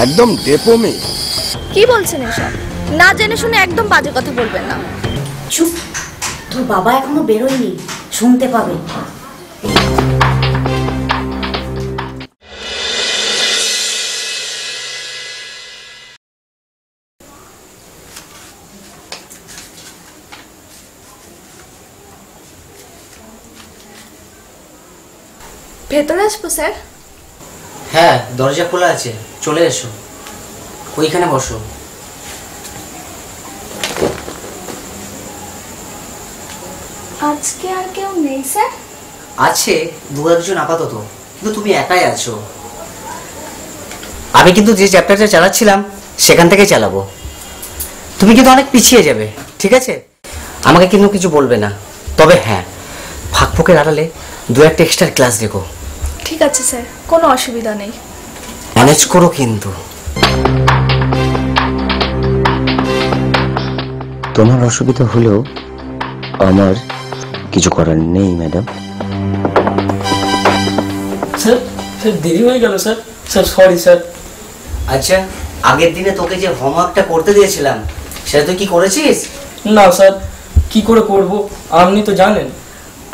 একদম ডেপো মেয়ে। কি বলছেন এসব? না জেনে শুনে একদম বাজে কথা বলবেন না। চুপ, তোর বাবা এখনো বেরোয়নি, শুনতে পাবে। ভেতরে আসবো স্যার? হ্যাঁ, দরজা খোলা আছে, চলে এসো। ওইখানে বসো। আজকে আর কেউ নেই স্যার? আছে দু একজন আপাতত, কিন্তু তুমি একাই আছো। আমি কিন্তু যে চ্যাপ্টারটা চালাচ্ছিলাম সেখান থেকে চালাবো। তুমি কিন্তু অনেক পিছিয়ে যাবে, ঠিক আছে? আমাকে কিন্তু কিছু বলবে না, তবে হ্যাঁ, ফাঁকফোঁকের আড়ালে দু একটা এক্সট্রা ক্লাস রেখো। ঠিক আছে স্যার, কোনো অসুবিধা নেই। ম্যানেজ করো কিন্তু। তোমার অসুবিধা হলেও আমার কিছু করার নেই ম্যাডাম। স্যার স্যার দেরি হয়ে গেল স্যার। Sir sorry sir. আচ্ছা, আগের দিনে তোকে যে হোমওয়ার্কটা করতে দিয়েছিলাম সেটা তুই কি করেছিস? না স্যার, কি করে করব, আপনি তো জানেন।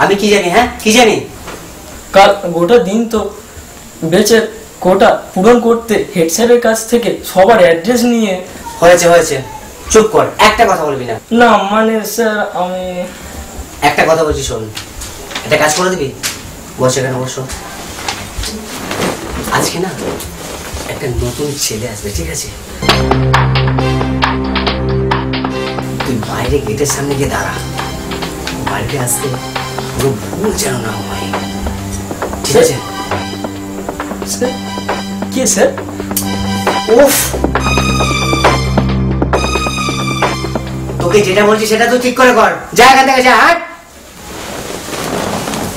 আমি কি জানি? হ্যাঁ, কি জানি? কাল গোটা দিন তো বেচের কোটা পূরণ করতে হেড স্যারের কাছ থেকে সবার অ্যাড্রেস নিয়ে। হয়েছে হয়েছে, চুপ কর, একটা কথা বলবি না। না মানে স্যার আমি একটা কথা বলছি, শোন, একটা কাজ করে দিবি? বসে কেন, বসো। আজকে না একটা নতুন ছেলে আসবে, ঠিক আছে? তুই বাইরে গেটের সামনে গিয়ে দাঁড়া, বাড়িতে আসতে কোনো ভুল যেন না হয়, ঠিক আছে? স্যার কি স্যার? উফ, তোকে যেটা বলছি সেটা তুই ঠিক করে কর। যা এখান থেকে, যা, হাট।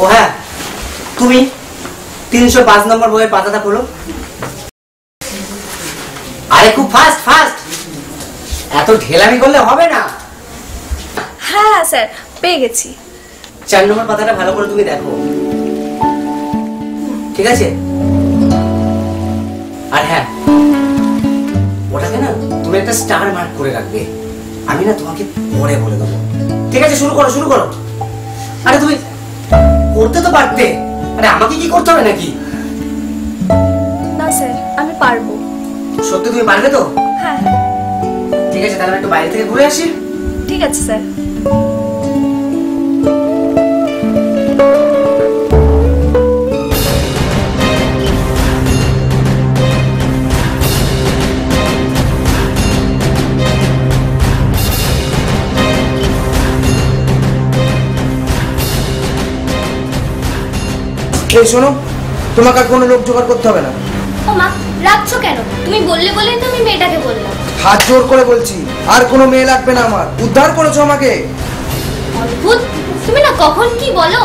ও হ্যাঁ, তুমি 305 নম্বর বইয়ের পাতাটা খোলো। আরে খুব ফাস্ট ফাস্ট, এত ঢেলামি করলে হবে না। হ্যাঁ স্যার, পেয়ে গেছি। 4 নম্বর পাতাটা ভালো করে তুমি দেখো, ঠিক আছে? আর হ্যাঁ, ওটাকে না তুমি একটা স্টার মার্ক করে রাখবে। আমি না তোমাকে পরে বলে দেবো, ঠিক আছে? শুরু করো, শুরু করো। আরে তুমি করতে তো পারতে, আরে আমাকে কি করতে হবে নাকি? না স্যার, আমি পারবো। সত্যি তুমি পারবে তো? হ্যাঁ। ঠিক আছে, তাহলে একটু বাইরে থেকে ঘুরে আসি। ঠিক আছে স্যার। এই শোনো, তোমাকে আর কোনো লোক জোগাড় করতে হবে না। ও মা, রাখছো কেন? তুমি বললে বলেই তো আমি মেয়েটাকে বললাম। হাত জোর করে বলছি, আর কোনো মেয়ে লাগবে না আমার। উদ্ধার করেছো আমাকে। অদ্ভুত, তুমি না কখন কি বলো,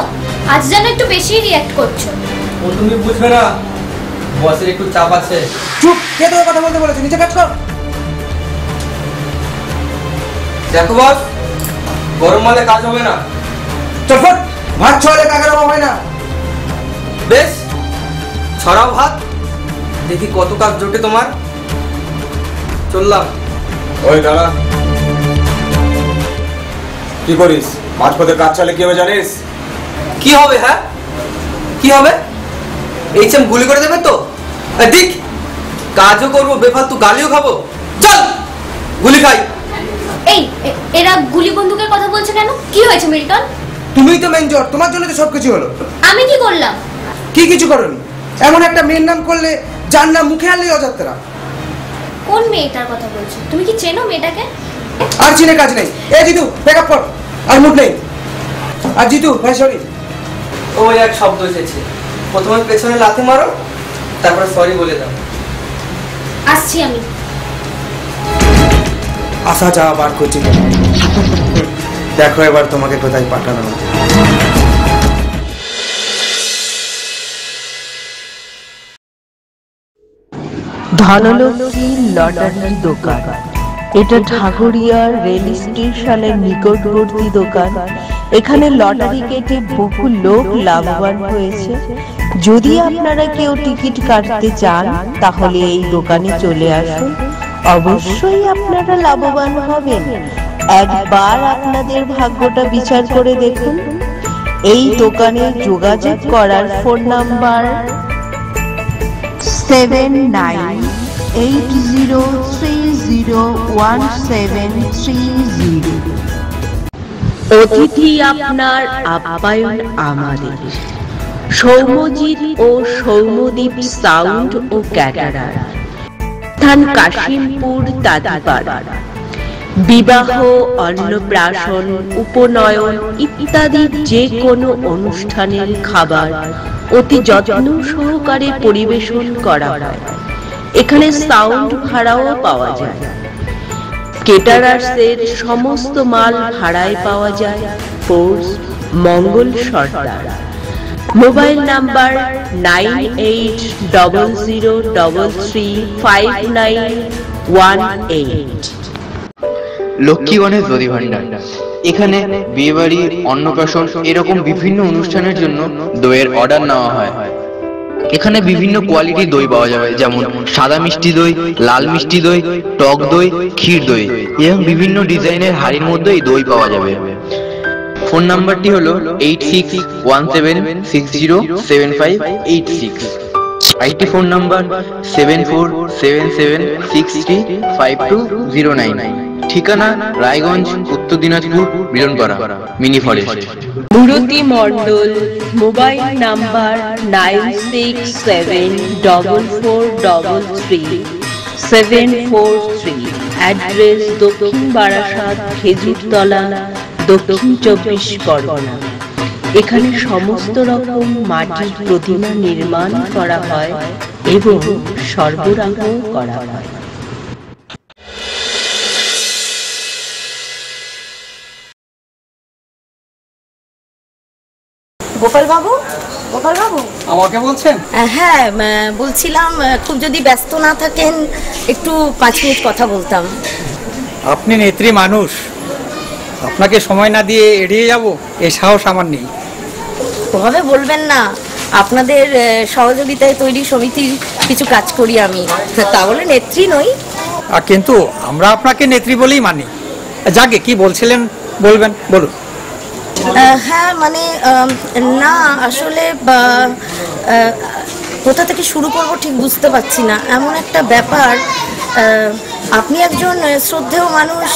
আজ যেন একটু বেশি রিঅ্যাক্ট করছো। ও তুমি বুঝবে না, বসের একটু চাপ আছে। চুপ, কে তোকে কথা বলতে বলেছে? নিচে কাজ কর। দেখো বস, গরম মালে কাজ হবে না। চটফট, ভাত ছড়ালে কাকের অভাব হয় না। বেশ, ছড়াও ভাত, দেখি কত কাজ জোটে তোমার। চললাম। ওই দাঁড়া, কি করিস? মাঝপথে কাজ চালে কি হবে জানিস? কি হবে? হ্যাঁ কি হবে? এই চেম গুলি করে দেবে তো? ঠিক, কাজও করবো, বেফালতু গালিও খাবো। চল গুলি খাই। এই এরা গুলি বন্দুকের কথা বলছে কেন? কি হয়েছে মিল্টন? তুমিই তো মেন জ্বর, তোমার জন্য তো সবকিছু হলো। আমি কি করলাম? কি কিছু করনি? এমন একটা মেয়ের নাম করলে যার নাম মুখে আনলেই অযাত্রা। কোন মেয়েটার কথা বলছো? তুমি কি চেনো মেয়েটাকে? আর চিনে কাজ নেই। এ জিতু, ব্যাক আপ কর, আর মুড নেই। আর জিতু ভাই সরি। ওই এক শব্দ এসেছে, প্রথমে পেছনে লাথি মারো, তারপরে সরি বলে দাও। আসছি আমি। আসা যাওয়া বার করছি। দেখো এবার তোমাকে কোথায় পাঠানো। ধনলক্ষ্মী লটারির দোকান। এটা ঠাকুরিয়া রেল স্টেশনের নিকটবর্তী দোকান এখানে লটারি কেটে বহু লোক লাভবান হয়েছে। যদি আপনারা কেউ টিকিট কাটতে চান তাহলে এই দোকানে চলে আসুন, অবশ্যই আপনারা লাভবান হবেন। একবার আপনাদের ভাগ্যটা বিচার করে দেখুন। এই দোকানে যোগাযোগ করার ফোন নাম্বার 7980301730। অতিথি আপনার, আপ্যায়ন আমাদের। সৌম্যজিৎ ও সৌম্যদীপ সাউন্ড ও ক্যাটারার, স্থান কাশিমপুর তাঁতিপাড়া। বিবাহ, অন্নপ্রাশন, উপনয়ন ইত্যাদি যে কোনো অনুষ্ঠানের খাবার অতি যত্ন সহকারে পরিবেশন করা হয়। এখানে সাউন্ড ভাড়াও পাওয়া যায়। কেটারার্সের সমস্ত মাল ভাড়ায় পাওয়া যায়। Force Mangal Sardar. Mobile number 9800335918। Lakshmi Ganesh Dadhi Bhandar. এখানে বিয়েবাড়ি, অন্নপ্রাশন এরকম বিভিন্ন অনুষ্ঠানের জন্য দইয়ের অর্ডার নেওয়া হয়। এখানে বিভিন্ন কোয়ালিটির দই পাওয়া যাবে, যেমন সাদা মিষ্টি দই, লাল মিষ্টি দই, টক দই, ক্ষীর দই এবং বিভিন্ন ডিজাইনের হাড়ির মধ্যে এই দই পাওয়া যাবে। ফোন নাম্বারটি হলো 8617607586। IT phone number 7477635209। ঠিকানা Raiganj, Uttar Dinajpur, Biranpara, mini forest. Murti Mondal. Mobile number 9674433743। Address Dakshin Barasat, Khejurtala, দক্ষিণ 24 পরগনা। এখানে সমস্ত রকম মাটির প্রতিমা নির্মাণ করা হয় এবং সরবরাহ করা হয়। গোপাল বাবু, গোপাল বাবু আমাকে বলছেন? হ্যাঁ, বলছিলাম খুব যদি ব্যস্ত না থাকেন একটু 5 মিনিট কথা বলতাম। আপনি নেত্রী মানুষ, আপনাকে সময় না দিয়ে এড়িয়ে যাব এই সাহস আমার নেই। ওভাবে বলবেন না, আপনাদের সহযোগিতায় তৈরি সমিতির কিছু কাজ করি আমি, তাহলে নেত্রী নই। কিন্তু আমরা আপনাকে নেত্রী বলেই মানি। যাকে কি বলছিলেন বলবেন, বলুন। হ্যাঁ মানে না, আসলে কোথা থেকে শুরু করব ঠিক বুঝতে পারছি না। এমন একটা ব্যাপার, আপনি একজন শ্রদ্ধেয় মানুষ।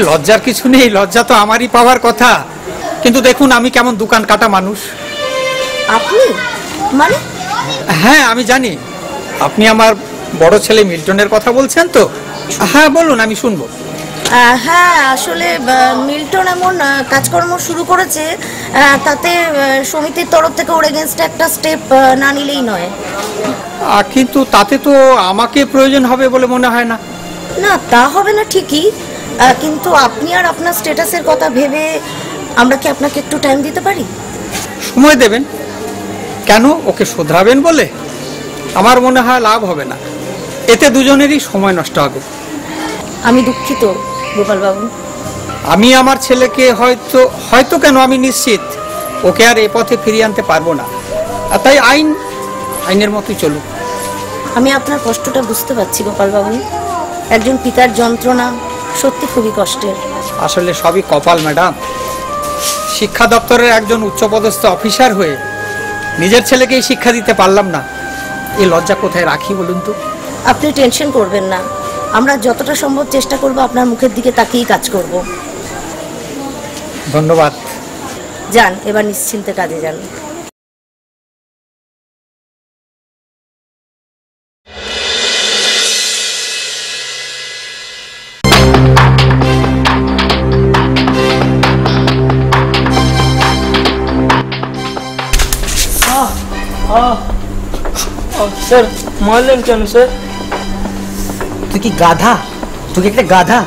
লজ্জার কিছু নেই, লজ্জা তো আমারই পাওয়ার কথা। কিন্তু দেখুন আমি কেমন দোকান কাটা মানুষ। আপনি মানে? হ্যাঁ আমি জানি, আপনি আমার বড় ছেলে মিল্টনের কথা বলছেন তো। হ্যাঁ বলুন, আমি শুনবো। হ্যাঁ আসলে মিল্টন এমন কাজকর্ম শুরু করেছে, তাতে সমিতির তরফ থেকে ওর এগেনস্টে একটা স্টেপ না নিলেই নয়। কিন্তু তাতে তো আমাকে প্রয়োজন হবে বলে মনে হয় না। না তা হবে না ঠিকই, কিন্তু আপনি আর আপনার স্ট্যাটাসের কথা ভেবে আমরা কি আপনাকে একটু টাইম দিতে পারি? সময় দেবেন কেন? ওকে শোধরাবেন বলে? আমার মনে হয় লাভ হবে না, এতে দুজনেরই সময় নষ্ট হবে। আমি দুঃখিত গোপাল বাবু। আমি আমার ছেলেকে হয়তো কেন আমি নিশ্চিত ওকে আর এ পথে ফিরিয়ে আনতে পারবো না। তাই আইনের মতোই চলুক। আমি আপনার কষ্টটা বুঝতে পারছি গোপাল বাবু। একজন পিতার যন্ত্রণা সত্যি খুবই কষ্টের। আসলে সবই কপাল ম্যাডাম। শিক্ষা দপ্তরের একজন উচ্চপদস্থ অফিসার হয়ে নিজের ছেলেকেই শিক্ষা দিতে পারলাম না, এই লজ্জা কোথায় রাখি বলুন তো? আপনি টেনশন করবেন না, আমরা যতটা সম্ভব চেষ্টা করব আপনার মুখের দিকে তাকিয়ে কাজ করব। ধন্যবাদ। যান, এবার নিশ্চিন্তে কাজে যান। স্যার মারলেন কেন স্যার? তুই কি গাধা? তুই কি একটা গাধা?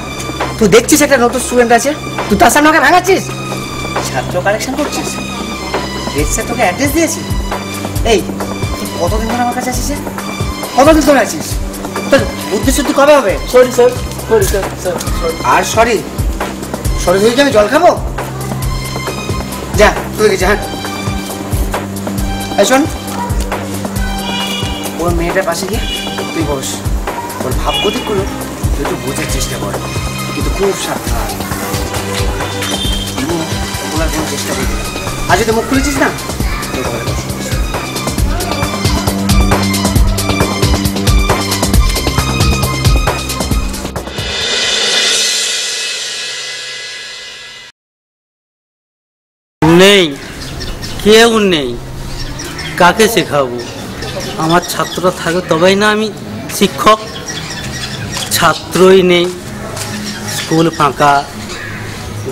তুই দেখছিস একটা নতুন স্টুডেন্ট আছে, তুই তার সামনে ওকে ভাঙাচ্ছিস, ছাত্র কালেকশন করছিস। রেড স্যার তোকে অ্যাড্রেস দিয়েছি। এই তুই কতদিন ধরে আমার কাছে আছিস? কতদিন ধরে আছিস? তোর উদ্দেশ্য তুই কবে হবে? Sorry sir, sorry sir, sir আর সরি সরি হয়ে আমি জল খাবো? যা তুই যা। এই শোন, ওর মেয়েটার পাশে গিয়ে তুই বস, ওর ভাবগতিগুলো তুই একটু বোঝার চেষ্টা কর, কিন্তু খুব সাবধান। ওনার কোনো চেষ্টা করবি না, আর যদি মুখ খুলেছিস না তুই ঘরে বস। নেই, কেউ নেই, কাকে শেখাবো? আমার ছাত্ররা থাকে তবেই না আমি শিক্ষক। ছাত্রই নেই, স্কুল ফাঁকা,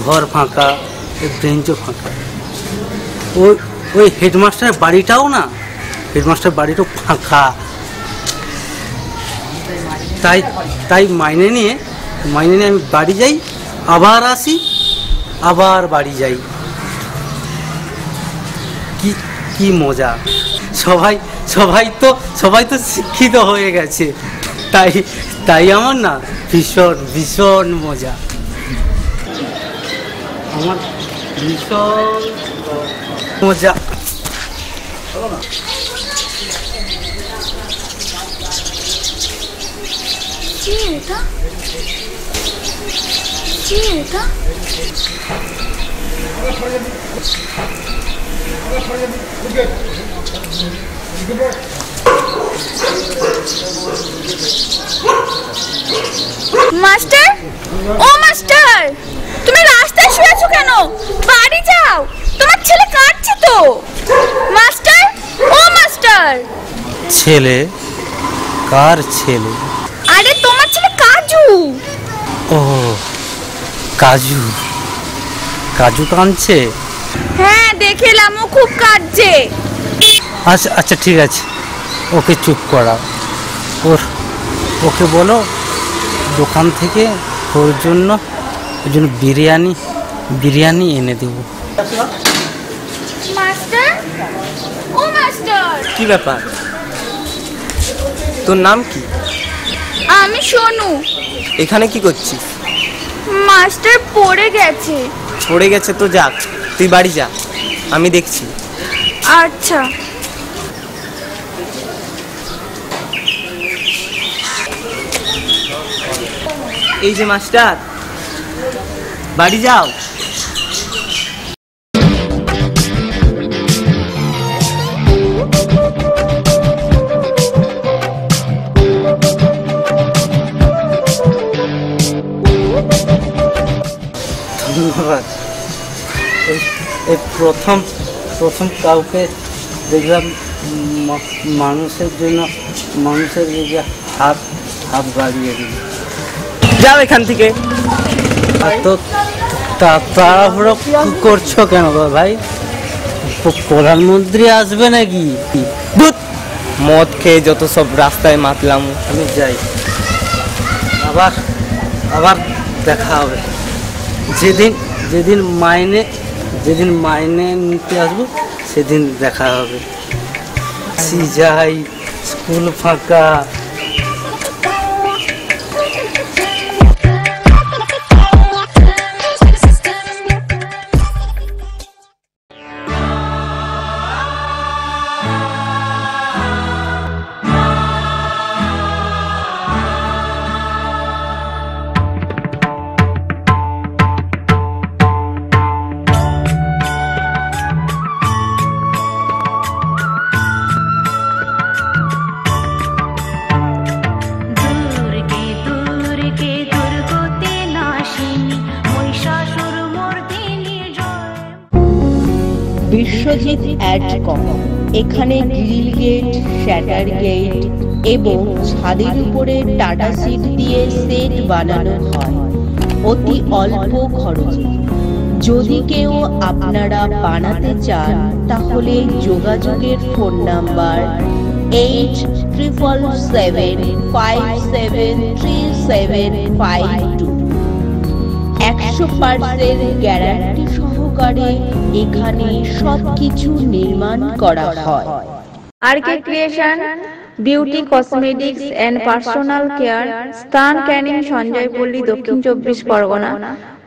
ঘর ফাঁকা, বেঞ্চও ফাঁকা। ওই হেডমাস্টারের বাড়িটাও না, হেডমাস্টারের বাড়িটাও ফাঁকা। তাই মাইনে নিয়ে আমি বাড়ি যাই, আবার আসি, আবার বাড়ি যাই। কি মজা! সবাই তো শিক্ষিত হয়ে গেছে, তাই আমার না ভীষণ ভীষণ মজা। আমার ভীষণ মজা। মাস্টার, ও মাস্টার, তুমি রাস্তায় শুয়ে আছো কেন? বাড়ি যাও, তোমার ছেলে কাঁদছে তো। মাস্টার, ও মাস্টার। ছেলে? কার ছেলে? আরে তোমার ছেলে কাজু। ও কাজু, কাজু কাঁদছে? হ্যাঁ দেখলাম, ও খুব কাঁদছে। আচ্ছা ঠিক আছে, ওকে চুপ করাও। ওকে বলো দোকান থেকে ওর জন্য বিরিয়ানি এনে দেবো। মাস্টার, ও মাস্টার। কি ব্যাপার, তোর নাম কি? আমি সোনু। এখানে কি করছিস? মাস্টার পড়ে গেছে। পড়ে গেছে তো যাক, তুই বাড়ি যা, আমি দেখছি। আচ্ছা। এই যে মাস্টার, বাড়ি যাও। ধন্যবাদ। এই প্রথম কাউকে দেখলাম মানুষের দিকে হাত বাড়িয়ে দিল। যাও এখান থেকে। তো তাড়াহুড়ো করছো কেন ভাই? প্রধানমন্ত্রী আসবে নাকি? মদ খেয়ে যত সব রাস্তায় মাতলাম। আমি যাই, আবার দেখা হবে। যেদিন মাইনে নিতে আসবো সেদিন দেখা হবে। যাই, স্কুল ফাঁকা। বিশ্বজিৎ অ্যাডকম। এখানে গ্রিল গেট, শ্যাটার গেট এবং ছাদের উপরে টাটা সিট দিয়ে সেট বানানো হয় অতি অল্প খরচে। যদি কেউ আপনারা বানাতে চান তাহলে যোগাযোগের ফোন নাম্বার 8377573752। 100% গ্যারান্টি সহকারে এখানে সবকিছু নির্মাণ করা হয়। RK creation, beauty cosmetics and personal care, স্থান ক্যানিং, সঞ্জয়পল্লী, দক্ষিণ 24 পরগনা।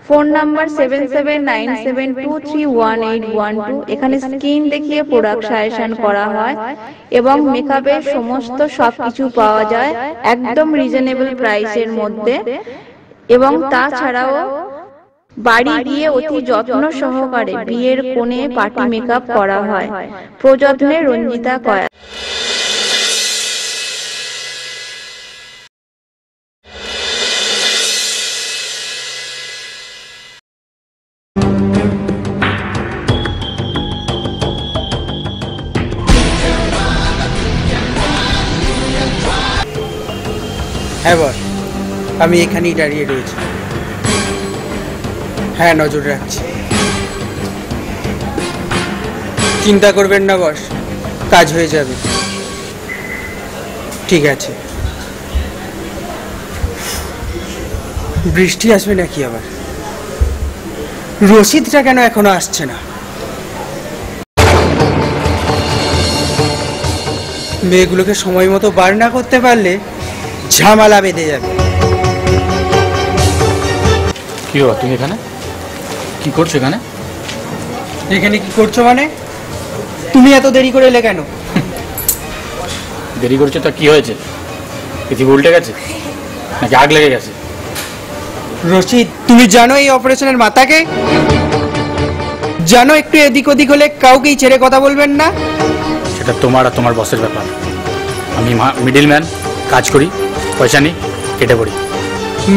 Phone number 7797231812। এখানে স্ক্রিন দেখিয়ে প্রোডাক্ট সাজেশন করা হয় এবং মেকআপের সমস্ত সবকিছু পাওয়া যায় একদম রিজনেবল প্রাইসের মধ্যে। এবং তাছাড়াও বাড়ি গিয়ে অতি যত্ন সহকারে বিয়ের কোণে পার্টি মেকআপ করা হয়। প্রযত্নে রঞ্জিতা কয়া। হ্যাঁ বস, আমি এখানেই দাঁড়িয়ে রয়েছি। হ্যাঁ, নজর রাখছি। চিন্তা করবেন না বস, কাজ হয়ে যাবে। ঠিক আছে। বৃষ্টি আসবে নাকি আবার? রশিদটা কেন এখনো আসছে না? মেয়েগুলোকে সময় মতো বার না করতে পারলে ঝামেলা বেঁধে যাবে। কি হলো তুমি এখানে? কি করছো এখানে? এখানে কি করছো মানে? তুমি এত দেরি করে এলে কেন? দেরি করছো তা কি হয়েছে? পৃথিবী উল্টে গেছে নাকি আগ লেগে গেছে? রশিদ, তুমি জানো এই অপারেশনের মাথাকে? জানো একটু এদিক ওদিক হলে কাউকেই ছেড়ে কথা বলবেন না? সেটা তোমার আর তোমার বসের ব্যাপার। আমি মিডল ম্যান, কাজ করি, পয়সা নিই, কেটে পড়ি।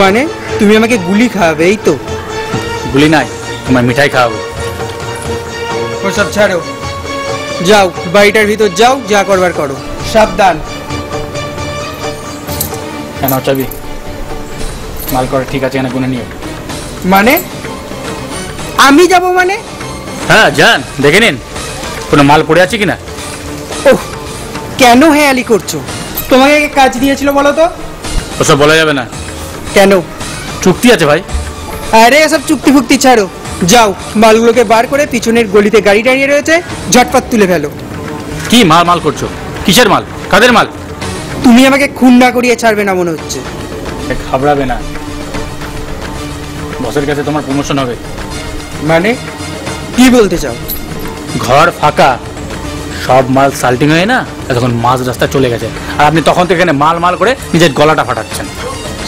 মানে তুমি আমাকে গুলি খাওয়াবে, এই তো? গুলি নাই, তোমার মিঠাই খাওয়াবো। ওসব ছাড়ো, যাও বাড়িটার ভিতর যাও, যা করবার করো। সাবধান। কেন চাবি? মাল করে ঠিক আছে, এখানে গুনে নিও। মানে আমি যাব মানে? হ্যাঁ যান, দেখে নিন কোনো মাল পড়ে আছে কিনা। ওহ, কেন হেয়ালি করছো? তোমাকে কাজ দিয়েছিল বলো তো? ওসব বলা যাবে না। কেন? চুক্তি আছে ভাই। আরে এসব চুক্তি ফুক্তি ছাড়ো, যাও মালগুলোকে বার করে পিছনের গলিতে গাড়ি দাঁড়িয়ে রয়েছে, ঝটপট তুলে ফেলো। কি মাল করছো? কিসের মাল? কাদের মাল? তুমি আমাকে খুন না করিয়ে ছাড়বে না মনে হচ্ছে। ঘাবড়াবে না, বসের কাছে তোমার প্রমোশন হবে। মানে কি বলতে চাও? ঘর ফাঁকা, সব মাল সাল্টিং হয়ে না তখন মাঝ রাস্তা চলে গেছে, আর আপনি তখন তো এখানে মাল করে নিজের গলাটা ফাটাচ্ছেন।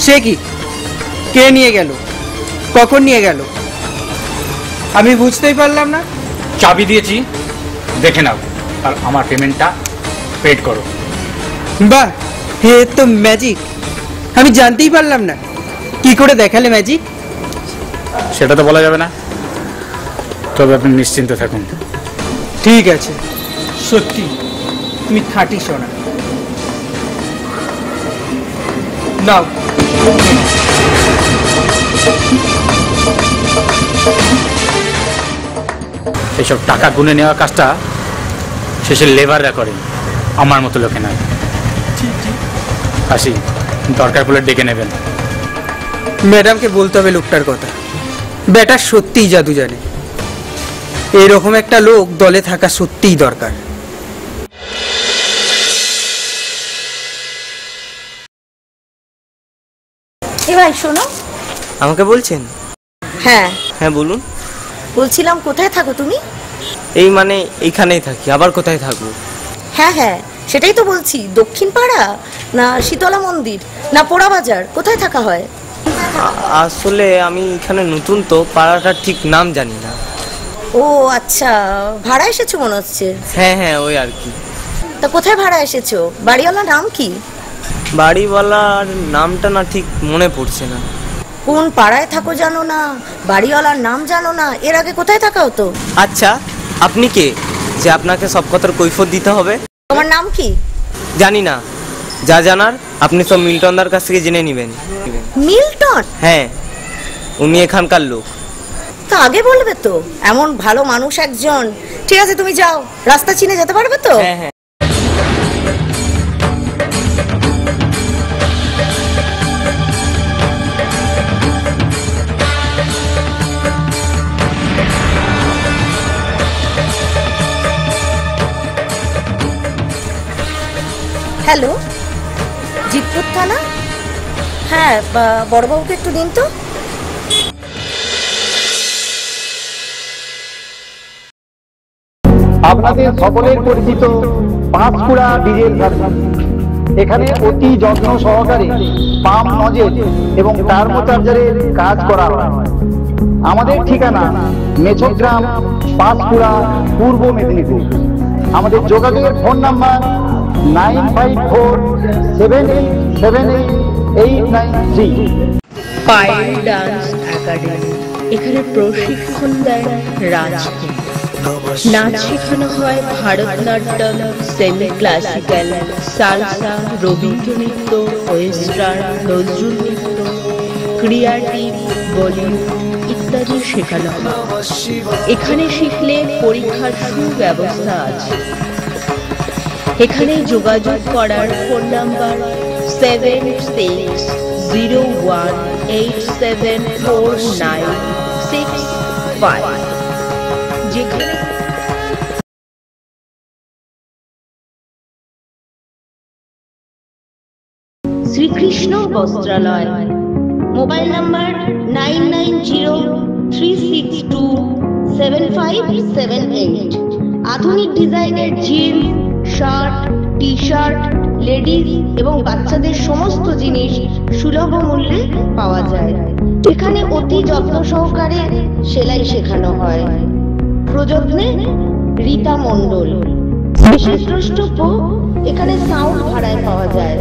সে কি? কে নিয়ে গেল? কখন নিয়ে গেল? আমি বুঝতেই পারলাম না। চাবি দিয়েছি, দেখে নাও, আর আমার পেমেন্টটা পেড করো। বাহ, হে তো ম্যাজিক! আমি জানতেই পারলাম না। কি করে দেখালে ম্যাজিক? সেটা তো বলা যাবে না, তবে আপনি নিশ্চিন্ত থাকুন। ঠিক আছে, সত্যি তুমি খাঁটি সোনা। নাও। এইসব টাকা গুনে নেওয়া কাজটা শেষে লেবাররা করে, আমার মতো লোকে নয়। আসি, দরকার পড়লে ডেকে নেবেন। ম্যাডামকে বলতে হবে লোকটার কথা। বেটা সত্যিই জাদু জানে। এরকম একটা লোক দলে থাকা সত্যিই দরকার। এ ভাই শোনো। আমাকে বলছেন? হ্যাঁ হ্যাঁ বলুন। বলছিলাম কোথায় থাকো তুমি? এই মানে এইখানেই থাকি, আবার কোথায় থাকবো? হ্যাঁ হ্যাঁ সেটাই তো বলছি, দক্ষিণ পাড়া না শীতলা মন্দির না পোড়া বাজার, কোথায় থাকা হয়? আসলে আমি এখানে নতুন তো, পাড়াটার ঠিক নাম জানি না। ও আচ্ছা, ভাড়া এসেছো মনে হচ্ছে। হ্যাঁ হ্যাঁ ওই আর কি। তা কোথায় ভাড়া এসেছো? বাড়িওয়ালার নাম কি? বাড়িওয়ালার নামটা না ঠিক মনে পড়ছে না। কোন পাড়ায় থাকো জানো না, বাড়িওয়ালার নাম জানো না? এর আগে কোথায় থাকা হতো? আচ্ছা আপনি কে যে আপনাকে সব কথার কৈফিয়ত দিতে হবে? তোমার নাম কি? জানি না, যা জানার আপনি সব মিল্টনদার কাছ থেকে জেনে নেবেন। মিল্টন? হ্যাঁ, উনি এখানকার লোক। তা আগে বলবে তো, এমন ভালো মানুষ একজন। ঠিক আছে তুমি যাও, রাস্তা চিনে যেতে পারবে তো? হ্যাঁ হ্যাঁ। হ্যালো, জিতপুর থানা? হ্যাঁ, বড়বাবুকে একটু দিন তো। আপনাদের সকলের পরিচিত পাঁশকুড়া ডিজেল সার্ভিস। এখানে অতি যত্ন সহকারে পাম্প নজেল এবং টার্বোচার্জারের কাজ করা হয়। আমাদের ঠিকানা মেছগ্রাম, পাঁশকুড়া, পূর্ব মেদিনীপুর। আমাদের যোগাযোগের phone number 9547878893। Payel dance academy, এখানে প্রশিক্ষণ দেয় রাজকে। নাচ শেখানো হয় Bharatanatyam, semi classical, salsa, Rabindra নৃত্য, ওয়েস্টার্ন, নজরুল নৃত্য, ক্রিয়েটিভ, বলিউড ইত্যাদি শেখানো হয়। এখানে শিখলে পরীক্ষার সুব্যবস্থা আছে। এখানে যোগাযোগ করার ফোন নাম্বার 7601874965, যেখানে শ্রীকৃষ্ণ বস্ত্রালয়। Mobile number 9903627578। আধুনিক ডিজাইনের jeans, shirt, T shirt, ladies এবং বাচ্চাদের সমস্ত জিনিস সুলভ মূল্যে পাওয়া যায়। এখানে অতি যত্ন সহকারে সেলাই শেখানো হয়। প্রযত্নে রীতা মণ্ডল। বিশেষ দ্রষ্টব্য, এখানে সাউন্ড ভাড়ায় পাওয়া যায়।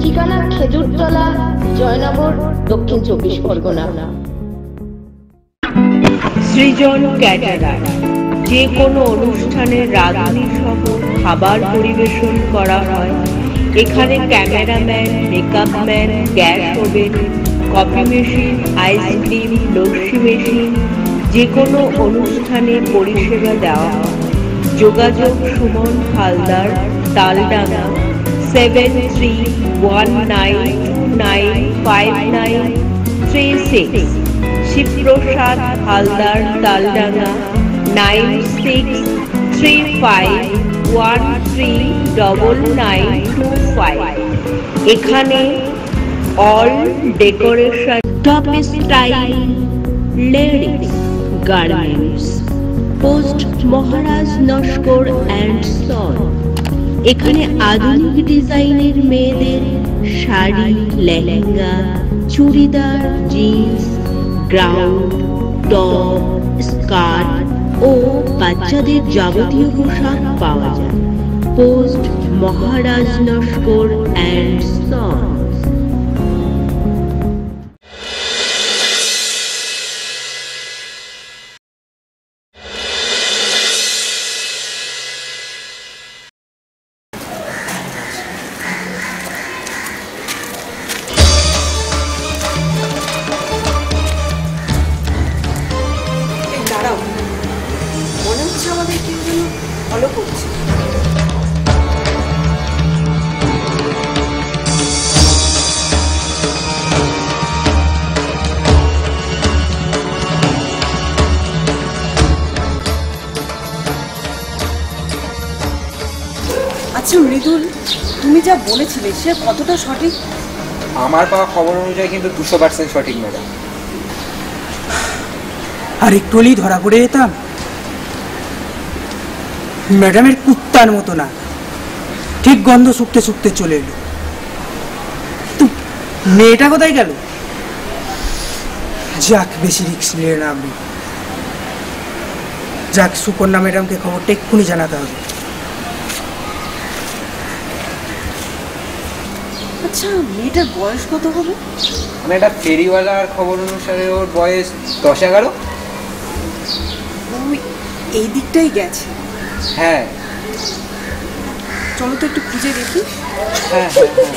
ঠিকানা খেজুরতলা, জয়নগর, দক্ষিণ 24 পরগনা। সৃজন ক্যাটারার, যে কোনো অনুষ্ঠানে রাঁধুনি সহ খাবার পরিবেশন করা হয়। এখানে cameraman, makeup man, gas oven, coffee machine, ice cream, lassi machine, যে কোনো অনুষ্ঠানে পরিষেবা দেওয়া হয়। যোগাযোগ সুমন হালদার, তালডাঙ্গা, 7319295936। শিবপ্রসাদ হালদার, তালডাঙ্গা, 9635139925। এখানে all decoration, top style, ladies garments, post Maharaj Naskar and son. এখানে আধুনিক ডিজাইনের মেয়েদের sari, lehenga, churidar, jeans, ground, top, skirt ও বাচ্চাদের যাবতীয় পোশাক পাওয়া যায়। Post Maharaj Naskar and son. আচ্ছা মৃদুল, তুমি যা বলেছিলে সে কতটা সঠিক? আমার পাওয়া খবর অনুযায়ী কিন্তু 200% সঠিক ম্যাডাম। আর একটু হলেই ধরা পড়ে যেতাম। ম্যাডামের কুত্তার মতো না, ঠিক গন্ধ শুকতে শুকতে চলে এলো। তো মেয়েটা কোথায় গেল? যাক, বেশি রিস্ক নিলে না আমি। যাক, সুকন্যা ম্যাডামকে খবরটা এক্ষুনি জানাতে হবে। আচ্ছা, মেয়েটার বয়স কত হবে? মানে একটা ফেরিওয়ালার খবর অনুসারে ওর বয়স 10-11। ওই এই দিকটাই গেছে। হ্যাঁ, চলো তো একটু খুঁজে দেখি। হ্যাঁ হ্যাঁ হ্যাঁ।